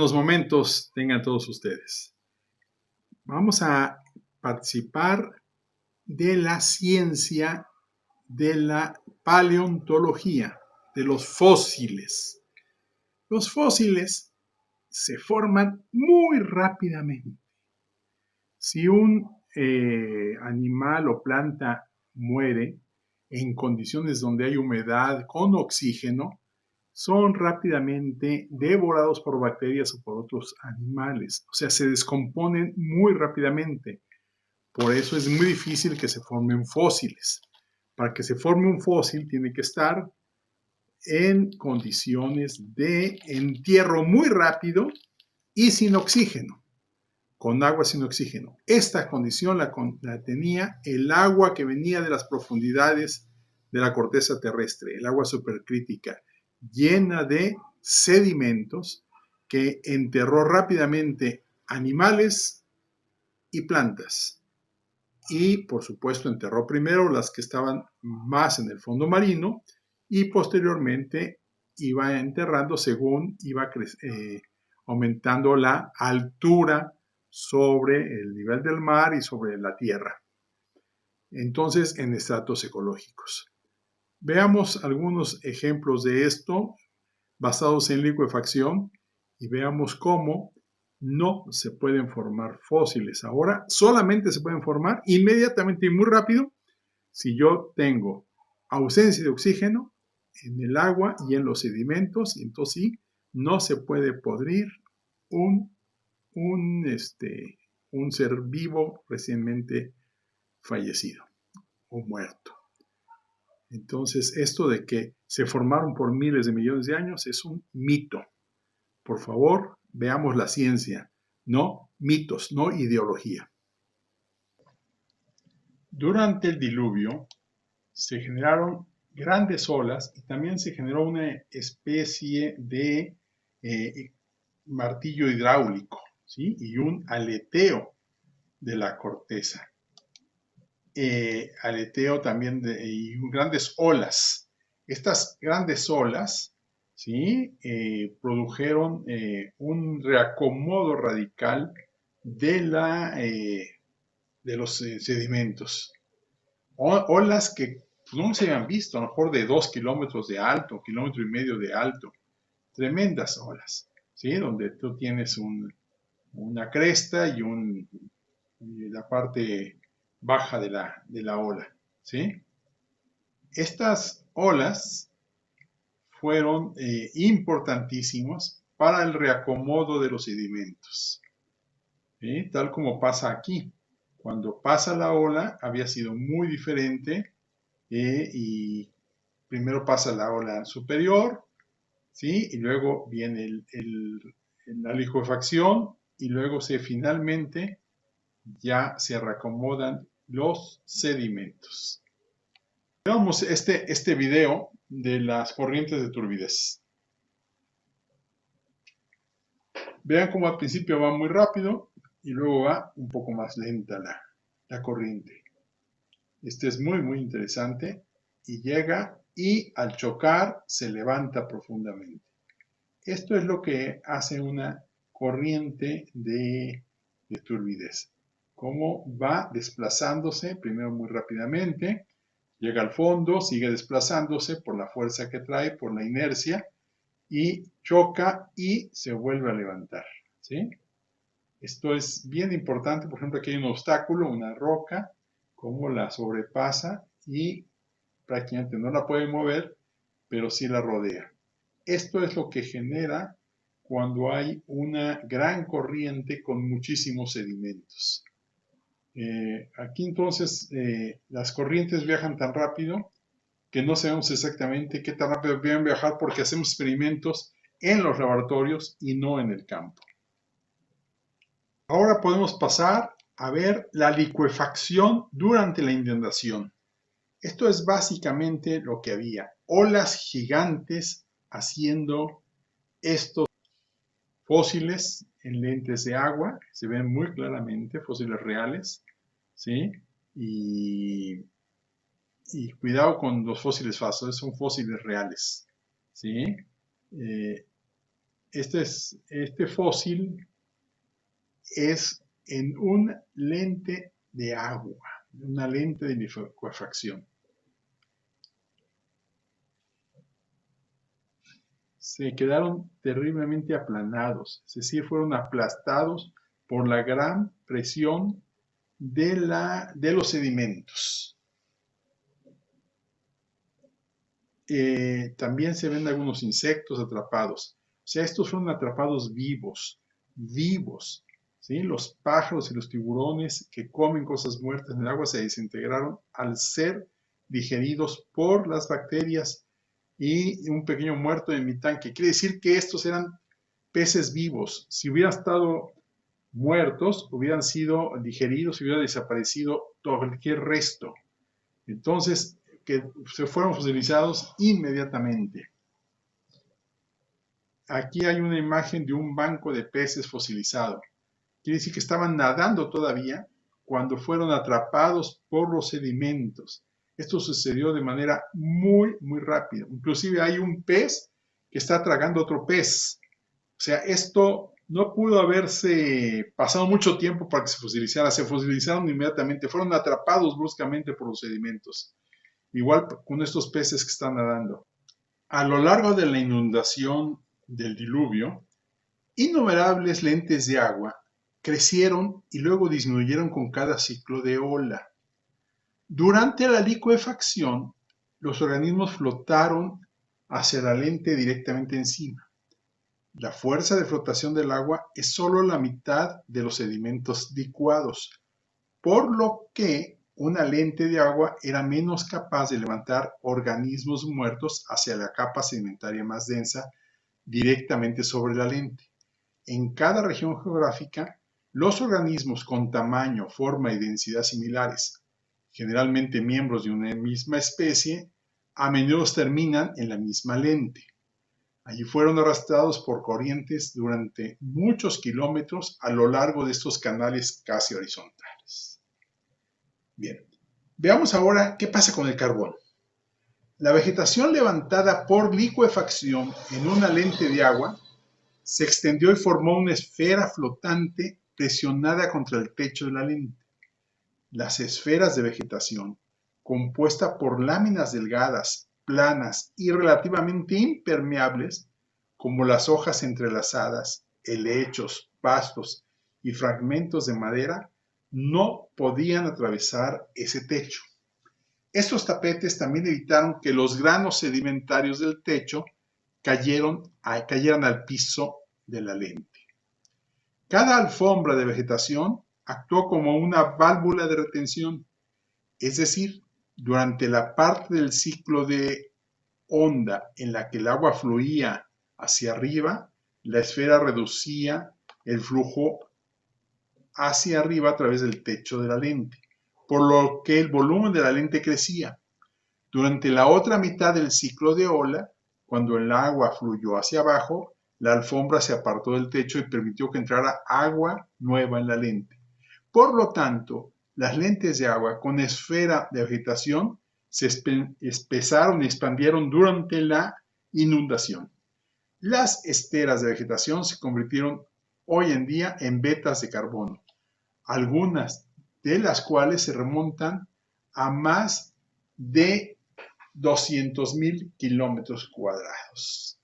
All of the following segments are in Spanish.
buenos momentos tengan todos ustedes. Vamos a participar de la ciencia de la paleontología, de los fósiles. Los fósiles se forman muy rápidamente. Si un animal o planta muere en condiciones donde hay humedad con oxígeno, son rápidamente devorados por bacterias o por otros animales. O sea, se descomponen muy rápidamente. Por eso es muy difícil que se formen fósiles. Para que se forme un fósil tiene que estar en condiciones de entierro muy rápido y sin oxígeno, con agua sin oxígeno. Esta condición la tenía el agua que venía de las profundidades de la corteza terrestre, el agua supercrítica, llena de sedimentos que enterró rápidamente animales y plantas. Y, por supuesto, enterró primero las que estaban más en el fondo marino y posteriormente iba enterrando según iba aumentando la altura sobre el nivel del mar y sobre la tierra. Entonces, en estratos ecológicos. Veamos algunos ejemplos de esto basados en licuefacción y veamos cómo no se pueden formar fósiles. Ahora solamente se pueden formar inmediatamente y muy rápido si yo tengo ausencia de oxígeno en el agua y en los sedimentos, y entonces sí, no se puede podrir un ser vivo recientemente fallecido o muerto. Entonces, esto de que se formaron por miles de millones de años es un mito. Por favor, veamos la ciencia, no mitos, no ideología. Durante el diluvio se generaron grandes olas y también se generó una especie de martillo hidráulico, ¿sí? Y un aleteo de la corteza. Aleteo también y grandes olas. Estas grandes olas, ¿sí? Produjeron un reacomodo radical de los sedimentos. Olas que no se habían visto, a lo mejor de 2 kilómetros de alto, 1,5 kilómetros de alto. Tremendas olas, ¿sí? Donde tú tienes una cresta y la parte baja de la ola, ¿sí? Estas olas fueron importantísimos para el reacomodo de los sedimentos, ¿sí? Tal como pasa aquí. Cuando pasa la ola había sido muy diferente y primero pasa la ola superior, ¿sí? Y luego viene la licuefacción y luego finalmente ya se reacomodan los sedimentos. Veamos este video de las corrientes de turbidez. Vean cómo al principio va muy rápido y luego va un poco más lenta la corriente. Este es muy, muy interesante y llega y al chocar se levanta profundamente. Esto es lo que hace una corriente de turbidez. Cómo va desplazándose, primero muy rápidamente, llega al fondo, sigue desplazándose por la fuerza que trae, por la inercia, y choca y se vuelve a levantar, ¿sí? Esto es bien importante. Por ejemplo, aquí hay un obstáculo, una roca, cómo la sobrepasa y prácticamente no la puede mover, pero sí la rodea. Esto es lo que genera cuando hay una gran corriente con muchísimos sedimentos. Aquí entonces las corrientes viajan tan rápido que no sabemos exactamente qué tan rápido pueden viajar porque hacemos experimentos en los laboratorios y no en el campo. Ahora podemos pasar a ver la licuefacción durante la inundación. Esto es básicamente lo que había. Olas gigantes haciendo estos fósiles en lentes de agua, se ven muy claramente, fósiles reales, ¿sí? Y cuidado con los fósiles falsos, son fósiles reales, ¿sí? Este fósil es en una lente de agua, una lente de licuefacción. Se quedaron terriblemente aplanados, es decir, fueron aplastados por la gran presión de los sedimentos. También se ven algunos insectos atrapados. O sea, estos fueron atrapados vivos, ¿sí? Los pájaros y los tiburones que comen cosas muertas en el agua se desintegraron al ser digeridos por las bacterias y un pequeño muerto en mi tanque. Quiere decir que estos eran peces vivos. Si hubieran estado muertos, hubieran sido digeridos, hubiera desaparecido todo cualquier resto. Entonces, que se fueron fosilizados inmediatamente. Aquí hay una imagen de un banco de peces fosilizado. Quiere decir que estaban nadando todavía cuando fueron atrapados por los sedimentos. Esto sucedió de manera muy rápida. Inclusive hay un pez que está tragando otro pez. O sea, esto no pudo haberse pasado mucho tiempo para que se fosilizara. Se fosilizaron inmediatamente. Fueron atrapados bruscamente por los sedimentos. Igual con estos peces que están nadando. A lo largo de la inundación del diluvio, innumerables lentes de agua crecieron y luego disminuyeron con cada ciclo de ola. Durante la licuefacción, los organismos flotaron hacia la lente directamente encima. La fuerza de flotación del agua es solo la mitad de los sedimentos licuados, por lo que una lente de agua era menos capaz de levantar organismos muertos hacia la capa sedimentaria más densa directamente sobre la lente. En cada región geográfica, los organismos con tamaño, forma y densidad similares, generalmente miembros de una misma especie, a menudo terminan en la misma lente. Allí fueron arrastrados por corrientes durante muchos kilómetros a lo largo de estos canales casi horizontales. Bien, veamos ahora qué pasa con el carbón. La vegetación levantada por licuefacción en una lente de agua se extendió y formó una esfera flotante presionada contra el techo de la lente. Las esferas de vegetación, compuesta por láminas delgadas, planas y relativamente impermeables, como las hojas entrelazadas, helechos, pastos y fragmentos de madera, no podían atravesar ese techo. Estos tapetes también evitaron que los granos sedimentarios del techo cayeran al piso de la lente. Cada alfombra de vegetación actuó como una válvula de retención, es decir, durante la parte del ciclo de onda en la que el agua fluía hacia arriba, la esfera reducía el flujo hacia arriba a través del techo de la lente, por lo que el volumen de la lente crecía. Durante la otra mitad del ciclo de ola, cuando el agua fluyó hacia abajo, la alfombra se apartó del techo y permitió que entrara agua nueva en la lente. Por lo tanto, las lentes de agua con esfera de vegetación se espesaron y expandieron durante la inundación. Las esteras de vegetación se convirtieron hoy en día en vetas de carbono, algunas de las cuales se remontan a más de 200.000 kilómetros cuadrados.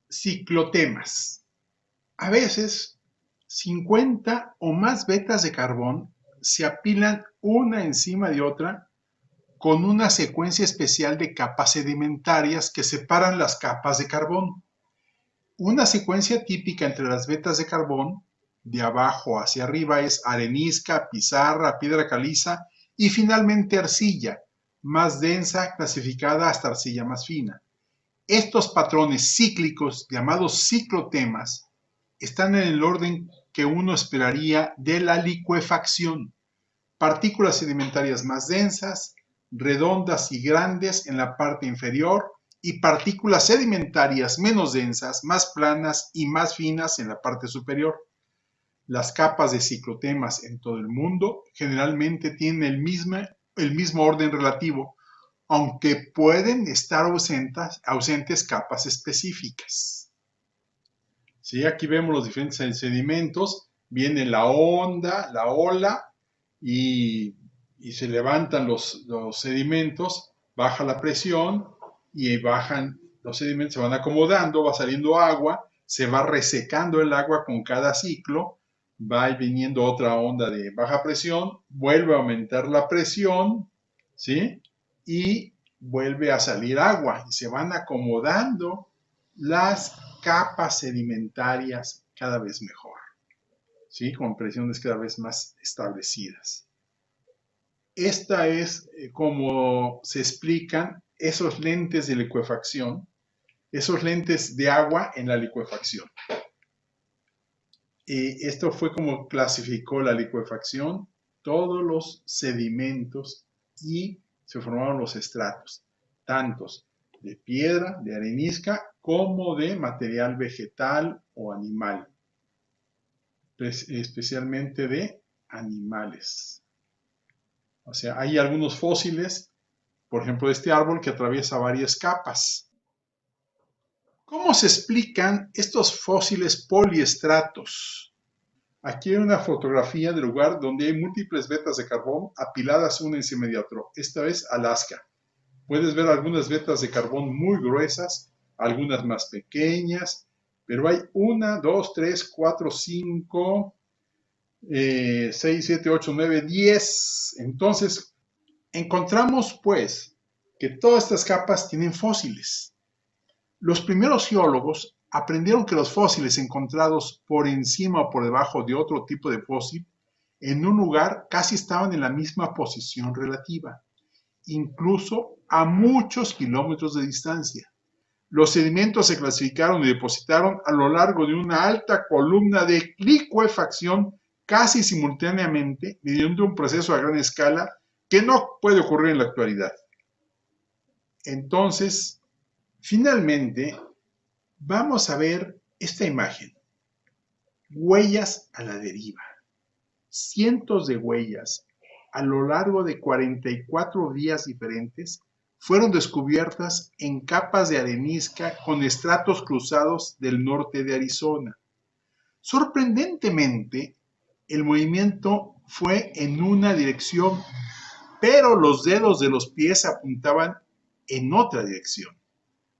Ciclotemas. A veces, 50 o más vetas de carbón se apilan una encima de otra con una secuencia especial de capas sedimentarias que separan las capas de carbón. Una secuencia típica entre las vetas de carbón, de abajo hacia arriba, es arenisca, pizarra, piedra caliza y finalmente arcilla, más densa, clasificada hasta arcilla más fina. Estos patrones cíclicos, llamados ciclotemas, están en el orden que uno esperaría de la licuefacción. Partículas sedimentarias más densas, redondas y grandes en la parte inferior, y partículas sedimentarias menos densas, más planas y más finas en la parte superior. Las capas de ciclotemas en todo el mundo generalmente tienen el mismo orden relativo, aunque pueden estar ausentes capas específicas. ¿Sí? Aquí vemos los diferentes sedimentos, viene la onda, la ola, y, y se levantan los sedimentos, baja la presión y bajan los sedimentos, se van acomodando, va saliendo agua, se va resecando el agua con cada ciclo, va viniendo otra onda de baja presión, vuelve a aumentar la presión, ¿sí? Y vuelve a salir agua y se van acomodando las capas sedimentarias cada vez mejor, ¿sí? Con presiones cada vez más establecidas. Esta es como se explican esos lentes de licuefacción, esos lentes de agua en la licuefacción. Esto fue como clasificó la licuefacción, todos los sedimentos y se formaron los estratos, tantos de piedra, de arenisca, como de material vegetal o animal, especialmente de animales. O sea, hay algunos fósiles, por ejemplo, este árbol que atraviesa varias capas. ¿Cómo se explican estos fósiles poliestratos? Aquí hay una fotografía del lugar donde hay múltiples vetas de carbón apiladas una encima de otra. Esta es Alaska. Puedes ver algunas vetas de carbón muy gruesas, algunas más pequeñas, pero hay 1, 2, 3, 4, 5, 6, 7, 8, 9, 10. Entonces, encontramos pues que todas estas capas tienen fósiles. Los primeros geólogos aprendieron que los fósiles encontrados por encima o por debajo de otro tipo de fósil en un lugar casi estaban en la misma posición relativa, incluso a muchos kilómetros de distancia. Los sedimentos se clasificaron y depositaron a lo largo de una alta columna de licuefacción casi simultáneamente mediante un proceso a gran escala que no puede ocurrir en la actualidad. Entonces, finalmente, vamos a ver esta imagen. Huellas a la deriva. Cientos de huellas a lo largo de 44 días diferentes fueron descubiertas en capas de arenisca con estratos cruzados del norte de Arizona. Sorprendentemente, el movimiento fue en una dirección, pero los dedos de los pies apuntaban en otra dirección,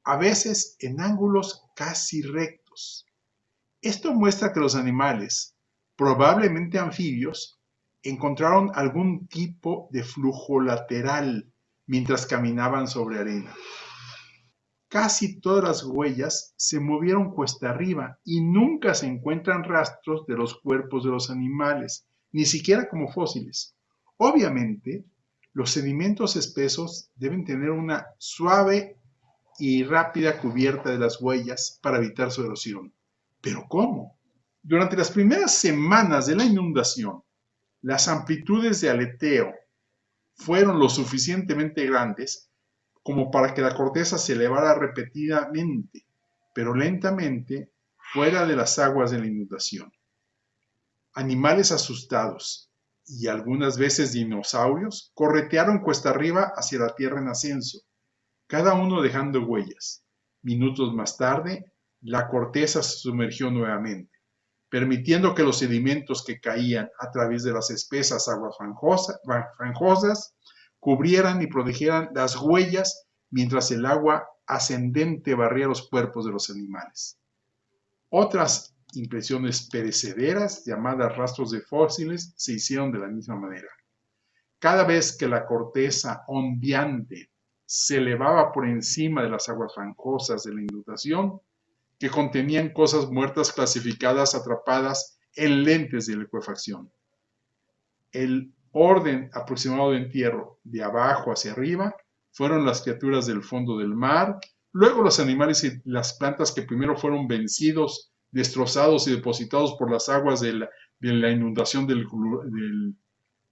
a veces en ángulos casi rectos. Esto muestra que los animales, probablemente anfibios, encontraron algún tipo de flujo lateral mientras caminaban sobre arena. Casi todas las huellas se movieron cuesta arriba y nunca se encuentran rastros de los cuerpos de los animales, ni siquiera como fósiles. Obviamente, los sedimentos espesos deben tener una suave y rápida cubierta de las huellas para evitar su erosión. ¿Pero cómo? Durante las primeras semanas de la inundación, las amplitudes de aleteo fueron lo suficientemente grandes como para que la corteza se elevara repetidamente, pero lentamente, fuera de las aguas de la inundación. Animales asustados y algunas veces dinosaurios corretearon cuesta arriba hacia la tierra en ascenso, cada uno dejando huellas. Minutos más tarde, la corteza se sumergió nuevamente, permitiendo que los sedimentos que caían a través de las espesas aguas fanjosas cubrieran y protegieran las huellas mientras el agua ascendente barría los cuerpos de los animales. Otras impresiones perecederas, llamadas rastros de fósiles, se hicieron de la misma manera. Cada vez que la corteza ondeante se elevaba por encima de las aguas fanjosas de la inundación, que contenían cosas muertas clasificadas atrapadas en lentes de licuefacción. El orden aproximado de entierro de abajo hacia arriba fueron las criaturas del fondo del mar, luego los animales y las plantas que primero fueron vencidos, destrozados y depositados por las aguas de la inundación del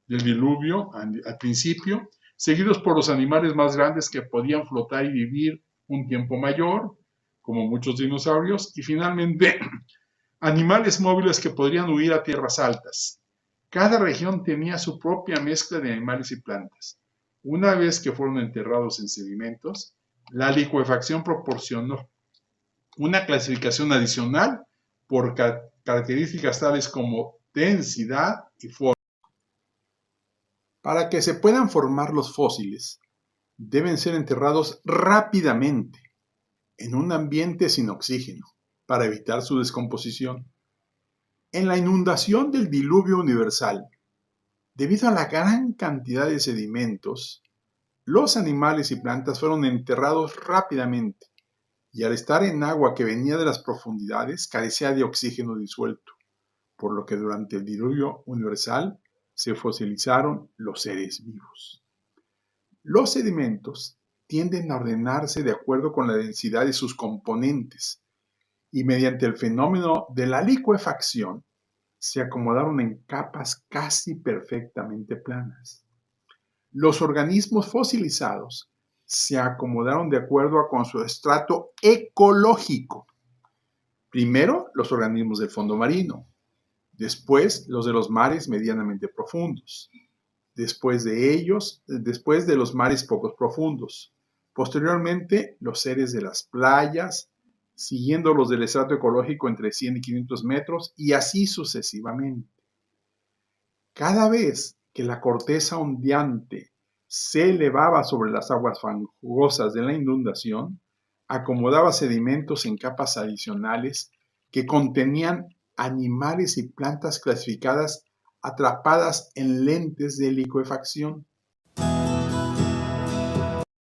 diluvio al principio, seguidos por los animales más grandes que podían flotar y vivir un tiempo mayor, como muchos dinosaurios, y finalmente animales móviles que podrían huir a tierras altas. Cada región tenía su propia mezcla de animales y plantas. Una vez que fueron enterrados en sedimentos, la licuefacción proporcionó una clasificación adicional por características tales como densidad y forma. Para que se puedan formar los fósiles, deben ser enterrados rápidamente en un ambiente sin oxígeno para evitar su descomposición. En la inundación del diluvio universal, debido a la gran cantidad de sedimentos, los animales y plantas fueron enterrados rápidamente y al estar en agua que venía de las profundidades carecía de oxígeno disuelto, por lo que durante el diluvio universal se fosilizaron los seres vivos. Los sedimentos tienden a ordenarse de acuerdo con la densidad de sus componentes y mediante el fenómeno de la licuefacción se acomodaron en capas casi perfectamente planas. Los organismos fosilizados se acomodaron de acuerdo con su estrato ecológico. Primero, los organismos del fondo marino, después los de los mares medianamente profundos, después de los mares poco profundos, posteriormente los seres de las playas, siguiendo los del estrato ecológico entre 100 y 500 metros y así sucesivamente. Cada vez que la corteza ondeante se elevaba sobre las aguas fangosas de la inundación, acomodaba sedimentos en capas adicionales que contenían animales y plantas clasificadas atrapadas en lentes de licuefacción.